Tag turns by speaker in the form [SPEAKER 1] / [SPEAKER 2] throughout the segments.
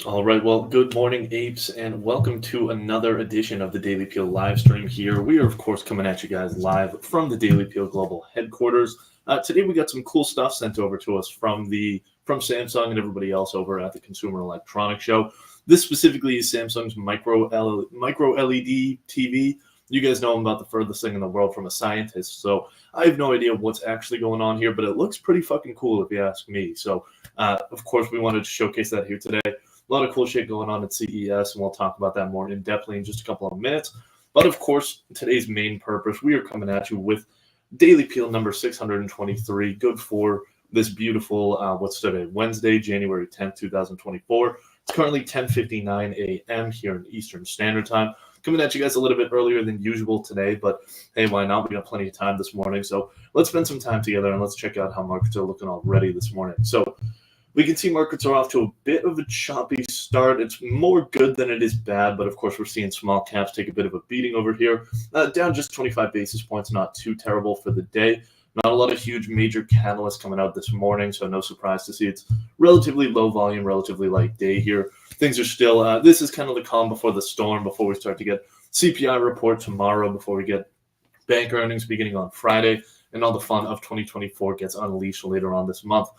[SPEAKER 1] All right, well, good morning, apes, and welcome to another edition of the Daily Peel live stream here. We are, of course, coming at you guys live from the Daily Peel Global headquarters. Today, we got some cool stuff sent over to us from Samsung and everybody else over at the Consumer Electronics Show. This specifically is Samsung's micro LED TV. You guys know I'm about the furthest thing in the world from a scientist, so I have no idea what's actually going on here, but it looks pretty fucking cool if you ask me. So, of course, we wanted to showcase that here today. A lot of cool shit going on at CES, and we'll talk about that more in-depthly in just a couple of minutes. But of course, today's main purpose, we are coming at you with Daily Peel number 623, good for this beautiful, what's today, Wednesday, January 10th, 2024. It's currently 10:59 a.m. here in Eastern Standard Time. Coming at you guys a little bit earlier than usual today, but hey, why not? We got plenty of time this morning, so let's spend some time together and let's check out how markets are looking already this morning. So we can see markets are off to a bit of a choppy start. It's more good than it is bad, but of course we're seeing small caps take a bit of a beating over here. Down just 25 basis points, not too terrible for the day. Not a lot of huge major catalysts coming out this morning, so no surprise to see it's relatively low volume, relatively light day here. Things are still, this is kind of the calm before the storm, before we start to get CPI report tomorrow, before we get bank earnings beginning on Friday, and all the fun of 2024 gets unleashed later on this month.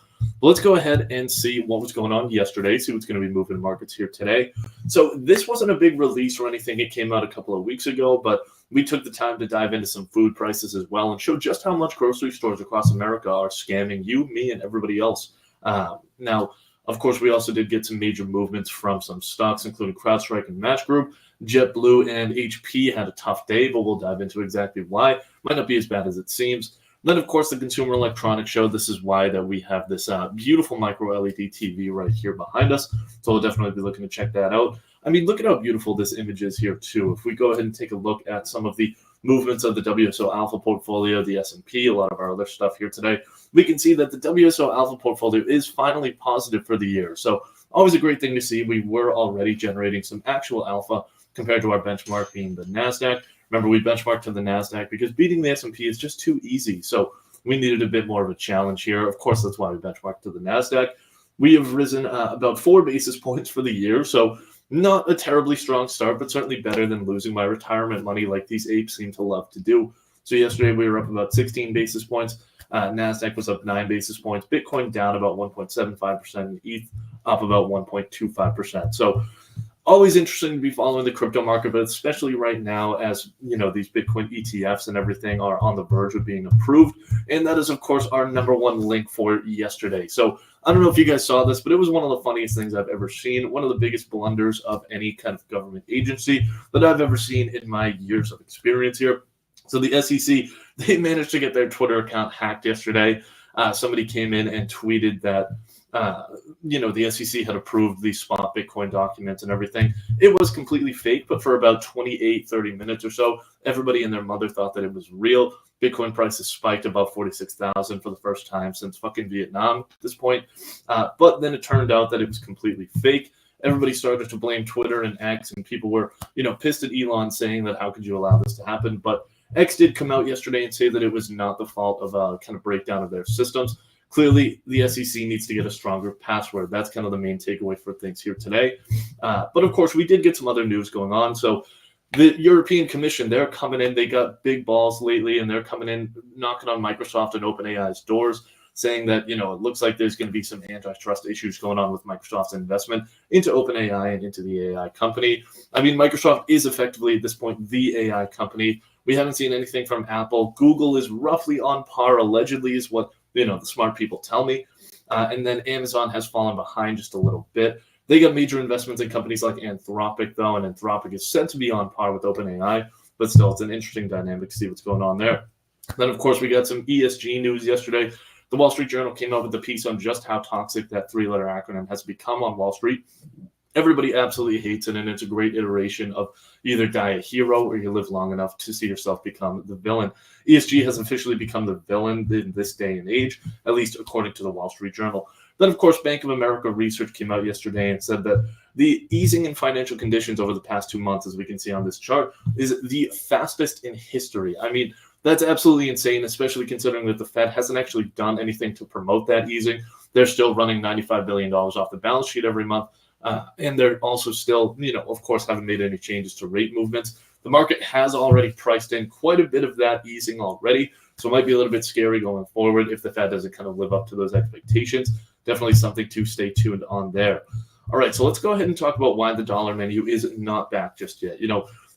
[SPEAKER 1] But let's go ahead and see what was going on yesterday, see what's going to be moving markets here today. So this wasn't a big release or anything. It came out a couple of weeks ago, but we took the time to dive into some food prices as well and show just how much grocery stores across America are scamming you, me, and everybody else. Now, of course, we also did get some major movements from some stocks, including CrowdStrike and Match Group. JetBlue and HP had a tough day, but we'll dive into exactly why. Might not be as bad as it seems. Then, of course, the Consumer Electronics Show. This is why that we have this beautiful micro LED TV right here behind us. So we'll definitely be looking to check that out. I mean, look at how beautiful this image is here, too. If we go ahead and take a look at some of the movements of the WSO Alpha portfolio, the S&P, a lot of our other stuff here today, we can see that the WSO Alpha portfolio is finally positive for the year. So always a great thing to see. We were already generating some actual alpha compared to our benchmark being the NASDAQ. Remember, we benchmarked to the NASDAQ because beating the S&P is just too easy. So we needed a bit more of a challenge here. Of course, that's why we benchmarked to the NASDAQ. We have risen about 4 basis points for the year. So not a terribly strong start, but certainly better than losing my retirement money like these apes seem to love to do. So yesterday we were up about 16 basis points. NASDAQ was up 9 basis points. Bitcoin down about 1.75%. And ETH up about 1.25%. So always interesting to be following the crypto market, but especially right now as, you know, these Bitcoin ETFs and everything are on the verge of being approved. And that is, of course, our number one link for yesterday. So I don't know if you guys saw this, but it was one of the funniest things I've ever seen. One of the biggest blunders of any kind of government agency that I've ever seen in my years of experience here. So the SEC, they managed to get their Twitter account hacked yesterday. Somebody came in and tweeted that the SEC had approved the spot Bitcoin documents and everything. It was completely fake, but for about 30 minutes or so, everybody and their mother thought that it was real. Bitcoin prices spiked above 46,000 for the first time since fucking Vietnam at this point. But then it turned out that it was completely fake. Everybody started to blame Twitter and X, and people were, pissed at Elon saying that how could you allow this to happen? But X did come out yesterday and say that it was not the fault of a kind of breakdown of their systems. Clearly, the SEC needs to get a stronger password. That's kind of the main takeaway for things here today. But of course, we did get some other news going on. So the European Commission, they're coming in. They got big balls lately, and they're coming in, knocking on Microsoft and OpenAI's doors, saying that, it looks like there's going to be some antitrust issues going on with Microsoft's investment into OpenAI and into the AI company. I mean, Microsoft is effectively, at this point, the AI company. We haven't seen anything from Apple. Google is roughly on par, allegedly, is what the smart people tell me. And then Amazon has fallen behind just a little bit. They got major investments in companies like Anthropic, though, and Anthropic is said to be on par with OpenAI, but still, it's an interesting dynamic to see what's going on there. Then, of course, we got some ESG news yesterday. The Wall Street Journal came out with a piece on just how toxic that 3-letter acronym has become on Wall Street. Everybody absolutely hates it, and it's a great iteration of either die a hero or you live long enough to see yourself become the villain. ESG has officially become the villain in this day and age, at least according to the Wall Street Journal. Then, of course, Bank of America research came out yesterday and said that the easing in financial conditions over the past 2 months, as we can see on this chart, is the fastest in history. I mean, that's absolutely insane, especially considering that the Fed hasn't actually done anything to promote that easing. They're still running $95 billion off the balance sheet every month. And they're also still, of course, haven't made any changes to rate movements. The market has already priced in quite a bit of that easing already. So it might be a little bit scary going forward if the Fed doesn't kind of live up to those expectations. Definitely something to stay tuned on there. All right, so let's go ahead and talk about why the dollar menu is not back just yet.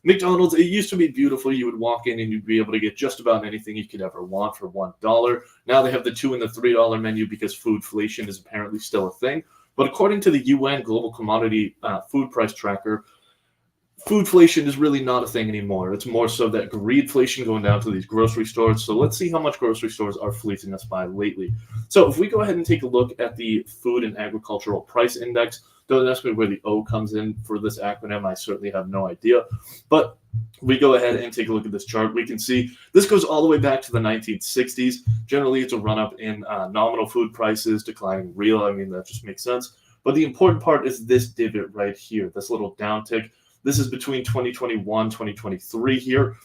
[SPEAKER 1] McDonald's, it used to be beautiful. You would walk in and you'd be able to get just about anything you could ever want for $1. Now they have the $2 and the $3 menu because foodflation is apparently still a thing. But according to the UN Global Commodity Food Price Tracker, foodflation is really not a thing anymore. It's more so that greedflation going down to these grocery stores. So let's see how much grocery stores are fleecing us by lately. So if we go ahead and take a look at the Food and Agricultural Price Index, don't ask me where the O comes in for this acronym. I certainly have no idea. But we go ahead and take a look at this chart. We can see this goes all the way back to the 1960s. Generally, it's a run-up in nominal food prices, declining real. I mean, that just makes sense. But the important part is this divot right here, this little downtick. This is between 2021, 2023 here.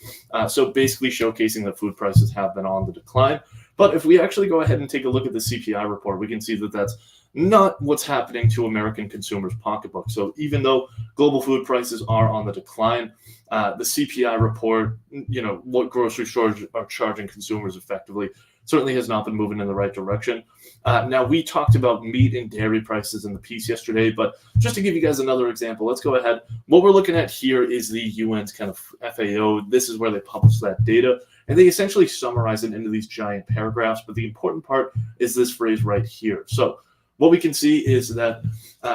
[SPEAKER 1] So basically showcasing that food prices have been on the decline. But if we actually go ahead and take a look at the CPI report, we can see that that's not what's happening to American consumers' pocketbooks. So even though global food prices are on the decline, the CPI report, what grocery stores are charging consumers effectively, certainly has not been moving in the right direction. Now, we talked about meat and dairy prices in the piece yesterday, but just to give you guys another example, let's go ahead. What we're looking at here is the UN's kind of FAO. This is where they publish that data, and they essentially summarize it into these giant paragraphs. But the important part is this phrase right here. So what we can see is that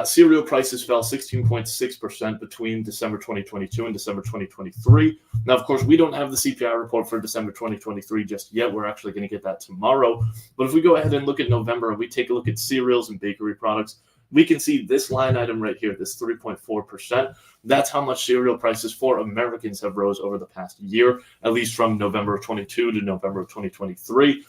[SPEAKER 1] cereal prices fell 16.6% between December 2022 and December 2023. Now, of course, we don't have the CPI report for December 2023 just yet. We're actually going to get that tomorrow. But if we go ahead and look at November and we take a look at cereals and bakery products, we can see this line item right here, this 3.4%. That's how much cereal prices for Americans have rose over the past year, at least from November of 22 to November of 2023.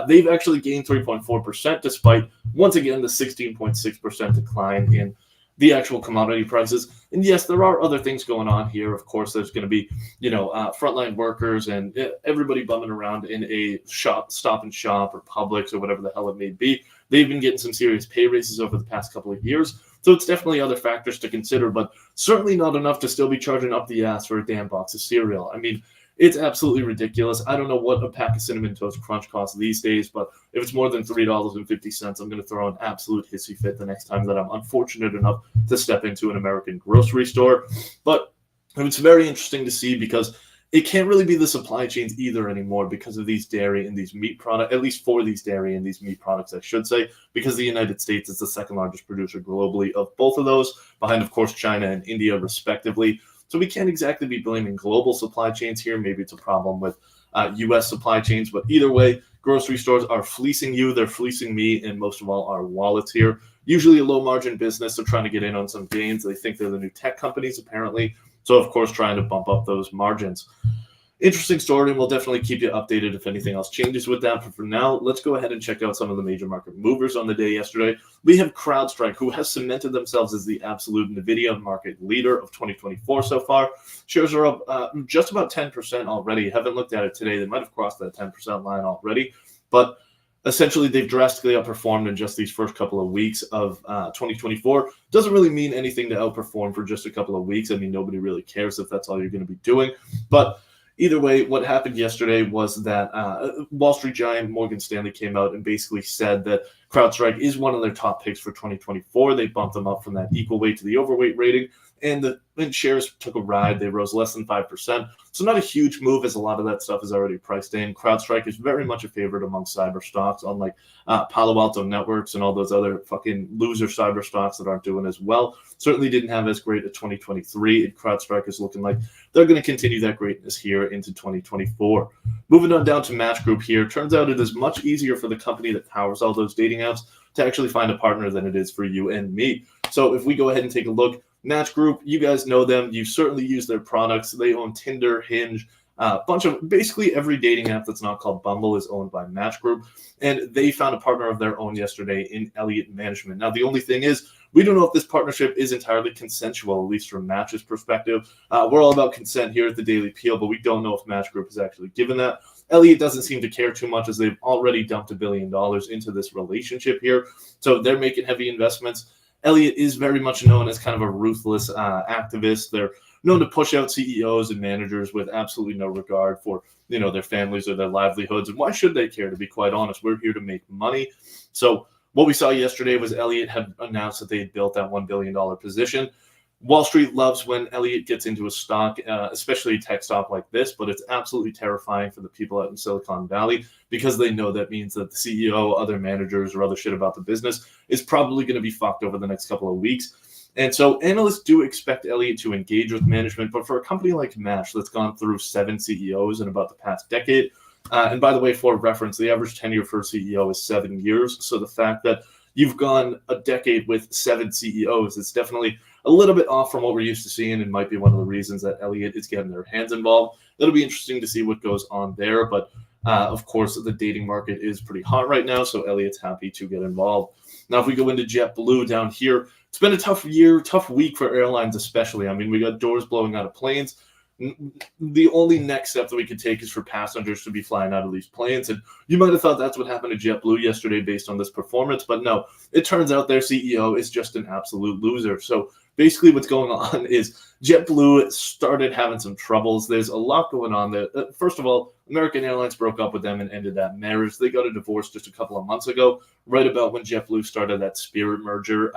[SPEAKER 1] They've actually gained 3.4% despite, once again, the 16.6% decline in the actual commodity prices. And yes, there are other things going on here. Of course, there's going to be, frontline workers and everybody bumming around in a Stop and Shop or Publix or whatever the hell it may be. They've been getting some serious pay raises over the past couple of years. So it's definitely other factors to consider, but certainly not enough to still be charging up the ass for a damn box of cereal. I mean, it's absolutely ridiculous. I don't know what a pack of Cinnamon Toast Crunch costs these days, but if it's more than $3.50, I'm going to throw an absolute hissy fit the next time that I'm unfortunate enough to step into an American grocery store. But it's very interesting to see because it can't really be the supply chains either anymore because of these dairy and these meat products, at least for these dairy and these meat products, I should say, because the United States is the second largest producer globally of both of those, behind, of course, China and India, respectively. So we can't exactly be blaming global supply chains here. Maybe it's a problem with U.S. supply chains, but either way, grocery stores are fleecing you. They're fleecing me, and most of all, our wallets here. Usually a low-margin business. They're trying to get in on some gains. They think they're the new tech companies, apparently. So, of course, trying to bump up those margins. Interesting story, and we'll definitely keep you updated if anything else changes with that. But for now, let's go ahead and check out some of the major market movers on the day yesterday. We have CrowdStrike, who has cemented themselves as the absolute NVIDIA market leader of 2024 so far. Shares are up just about 10% already. Haven't looked at it today. They might have crossed that 10% line already. But essentially, they've drastically outperformed in just these first couple of weeks of 2024. Doesn't really mean anything to outperform for just a couple of weeks. I mean, nobody really cares if that's all you're going to be doing. But either way, what happened yesterday was that Wall Street giant Morgan Stanley came out and basically said that CrowdStrike is one of their top picks for 2024. They bumped them up from that equal weight to the overweight rating, and the shares took a ride. They rose less than 5%. So not a huge move, as a lot of that stuff is already priced in. CrowdStrike is very much a favorite among cyber stocks, unlike Palo Alto Networks and all those other fucking loser cyber stocks that aren't doing as well. Certainly didn't have as great a 2023, and CrowdStrike is looking like they're going to continue that greatness here into 2024. Moving on down to Match Group here. Turns out it is much easier for the company that powers all those dating apps to actually find a partner than it is for you and me. So if we go ahead and take a look, Match Group, you guys know them. You certainly use their products. They own Tinder, Hinge, a bunch of basically every dating app that's not called Bumble is owned by Match Group. And they found a partner of their own yesterday in Elliott Management. Now, the only thing is, we don't know if this partnership is entirely consensual, at least from Match's perspective. We're all about consent here at the Daily Peel, but we don't know if Match Group is actually given that. Elliott doesn't seem to care too much, as they've already dumped $1 billion into this relationship here. So they're making heavy investments. Elliott is very much known as kind of a ruthless activist. They're known to push out CEOs and managers with absolutely no regard for, their families or their livelihoods. And why should they care, to be quite honest? We're here to make money. So what we saw yesterday was Elliott had announced that they had built that $1 billion position. Wall Street loves when Elliott gets into a stock, especially a tech stock like this, but it's absolutely terrifying for the people out in Silicon Valley because they know that means that the CEO, other managers, or other shit about the business is probably going to be fucked over the next couple of weeks. And so analysts do expect Elliott to engage with management, but for a company like Match that's gone through 7 CEOs in about the past decade, and by the way, for reference, the average tenure for a CEO is 7 years. So the fact that you've gone a decade with 7 CEOs, it's definitely a little bit off from what we're used to seeing, and might be one of the reasons that Elliott is getting their hands involved. It'll be interesting to see what goes on there. But of course, the dating market is pretty hot right now, so Elliott's happy to get involved. Now, if we go into JetBlue down here, it's been a tough week for airlines especially. I mean, we got doors blowing out of planes. The only next step that we could take is for passengers to be flying out of these planes. And you might have thought that's what happened to JetBlue yesterday based on this performance, but no, it turns out their CEO is just an absolute loser. So basically what's going on is JetBlue started having some troubles. There's a lot going on there. First of all, American Airlines broke up with them and ended that marriage. They got a divorce just a couple of months ago, right about when JetBlue started that Spirit merger.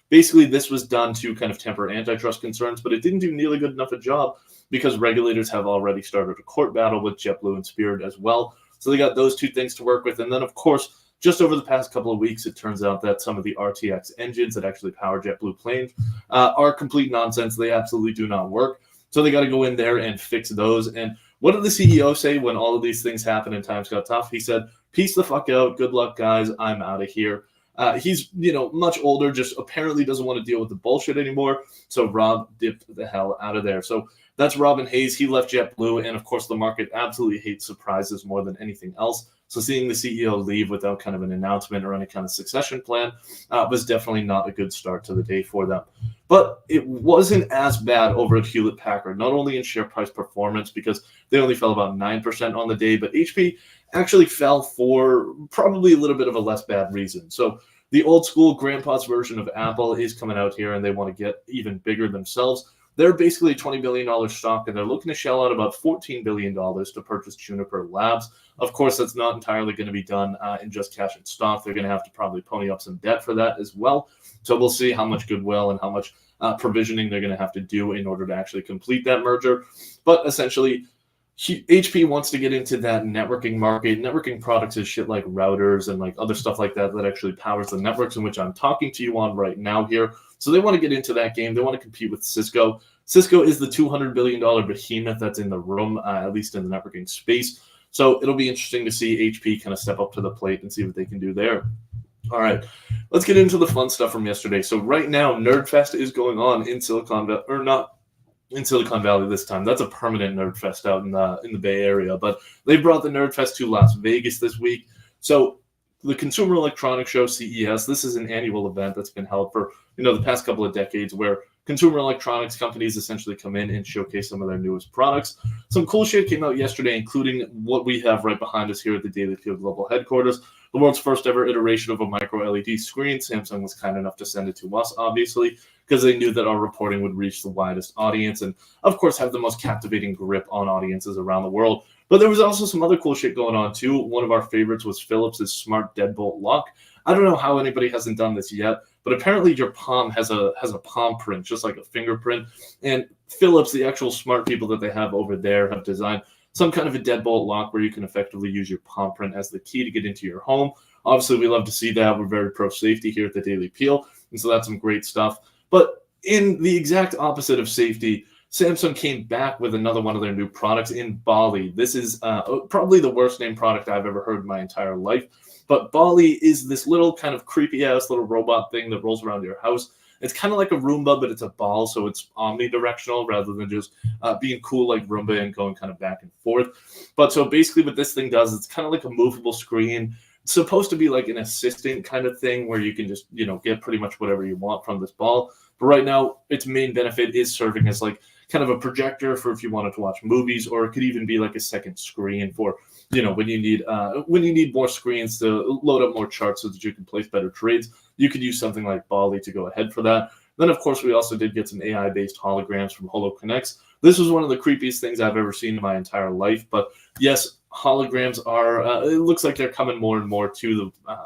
[SPEAKER 1] Basically, this was done to kind of temper antitrust concerns, but it didn't do nearly good enough a job because regulators have already started a court battle with JetBlue and Spirit as well. So they got those two things to work with. And then, of course, just over the past couple of weeks, it turns out that some of the RTX engines that actually power JetBlue planes are complete nonsense. They absolutely do not work. So they got to go in there and fix those. And what did the CEO say when all of these things happened and times got tough? He said, peace the fuck out. Good luck, guys. I'm out of here. He's, much older, just apparently doesn't want to deal with the bullshit anymore. So Rob dipped the hell out of there. So that's Robin Hayes. He left JetBlue. And of course, the market absolutely hates surprises more than anything else. So seeing the CEO leave without kind of an announcement or any kind of succession plan was definitely not a good start to the day for them. But it wasn't as bad over at Hewlett Packard, not only in share price performance, because they only fell about 9% on the day, but HP actually fell for probably a little bit of a less bad reason. So the old school grandpa's version of Apple is coming out here, and they want to get even bigger themselves. They're basically a $20 billion stock, and they're looking to shell out about $14 billion to purchase Juniper Labs. Of course, that's not entirely going to be done in just cash and stock. They're going to have to probably pony up some debt for that as well. So we'll see how much goodwill and how much provisioning they're going to have to do in order to actually complete that merger. But essentially, HP wants to get into that networking market. Networking products is shit like routers and like other stuff like that that actually powers the networks in which I'm talking to you on right now here. So they want to get into that game. They want to compete with Cisco. Cisco is the $200 billion behemoth that's in the room, at least in the networking space. So it'll be interesting to see HP kind of step up to the plate and see what they can do there. All right, let's get into the fun stuff from yesterday. So right now, NerdFest is going on in Silicon Valley, or not in Silicon Valley this time. That's a permanent NerdFest out in the Bay Area. But they brought the NerdFest to Las Vegas this week. So the Consumer Electronics Show, CES, this is an annual event that's been held for the past couple of decades, where consumer electronics companies essentially come in and showcase some of their newest products. Some cool shit came out yesterday, including what we have right behind us here at the Daily Field Global headquarters, the world's first ever iteration of a micro LED screen. Samsung was kind enough to send it to us, obviously, because they knew that our reporting would reach the widest audience and, of course, have the most captivating grip on audiences around the world. But there was also some other cool shit going on, too. One of our favorites was Philips' smart deadbolt lock. I don't know how anybody hasn't done this yet, but apparently your palm has a palm print, just like a fingerprint. And Philips, the actual smart people that they have over there, have designed some kind of a deadbolt lock where you can effectively use your palm print as the key to get into your home. Obviously, we love to see that. We're very pro-safety here at the Daily Peel, and so that's some great stuff. But in the exact opposite of safety, Samsung came back with another one of their new products in Bali. This is probably the worst named product I've ever heard in my entire life. But Bali is this little kind of creepy-ass little robot thing that rolls around your house. It's kind of like a Roomba, but it's a ball, so it's omnidirectional rather than just being cool like Roomba and going kind of back and forth. But so basically what this thing does, it's kind of like a movable screen. It's supposed to be like an assistant kind of thing where you can just, get pretty much whatever you want from this ball. But right now, its main benefit is serving as like kind of a projector for if you wanted to watch movies, or it could even be like a second screen for, when you need more screens to load up more charts so that you can place better trades. you could use something like Bali to go ahead for that. Then, of course, we also did get some AI-based holograms from HoloConnects. This was one of the creepiest things I've ever seen in my entire life. But yes, holograms are, it looks like they're coming more and more to the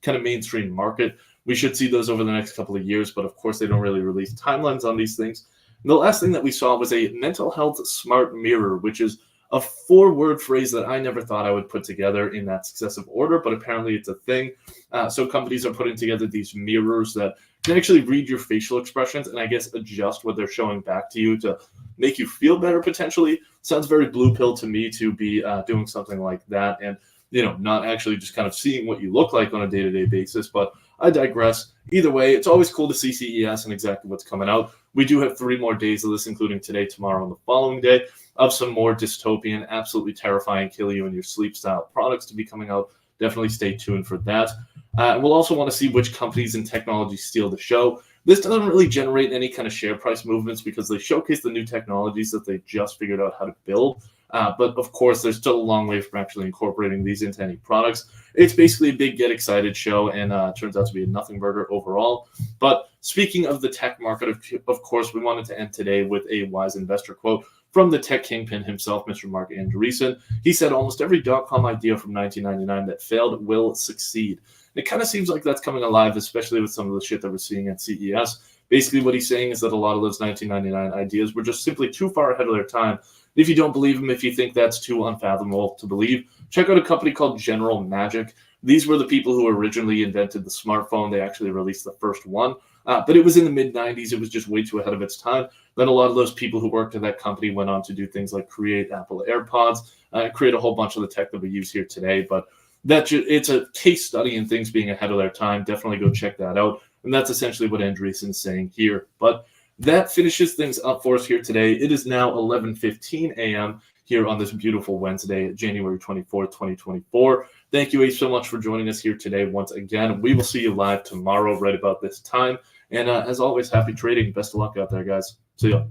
[SPEAKER 1] kind of mainstream market. We should see those over the next couple of years, but of course, they don't really release timelines on these things. And the last thing that we saw was a mental health smart mirror, which is a 4-word phrase that I never thought I would put together in that successive order, but apparently it's a thing. So companies are putting together these mirrors that can actually read your facial expressions and I guess adjust what they're showing back to you to make you feel better potentially. Sounds very blue pill to me to be doing something like that and, not actually just kind of seeing what you look like on a day-to-day basis. But I digress. Either way, it's always cool to see CES and exactly what's coming out. We do have 3 more days of this, including today, tomorrow, and the following day, of some more dystopian, absolutely terrifying, kill you in your sleep style products to be coming out. Definitely stay tuned for that. We'll also want to see which companies and technologies steal the show. This doesn't really generate any kind of share price movements because they showcase the new technologies that they just figured out how to build. But of course, there's still a long way from actually incorporating these into any products. It's basically a big get excited show and turns out to be a nothing burger overall. But speaking of the tech market, of course, we wanted to end today with a wise investor quote from the tech kingpin himself, Mr. Mark Andreessen. He said, almost every .com idea from 1999 that failed will succeed. It kind of seems like that's coming alive, especially with some of the shit that we're seeing at CES. Basically, what he's saying is that a lot of those 1999 ideas were just simply too far ahead of their time. If you don't believe him, if you think that's too unfathomable to believe, check out a company called General Magic. These were the people who originally invented the smartphone. They actually released the first one, but it was in the mid-90s. It was just way too ahead of its time. Then a lot of those people who worked at that company went on to do things like create Apple AirPods, create a whole bunch of the tech that we use here today. But it's a case study in things being ahead of their time. Definitely go check that out. And that's essentially what Andreessen is saying here. But that finishes things up for us here today. It is now 11:15 a.m. here on this beautiful Wednesday, January 24th, 2024. Thank you, Ace, so much for joining us here today once again. We will see you live tomorrow right about this time. And as always, happy trading. Best of luck out there, guys. See ya.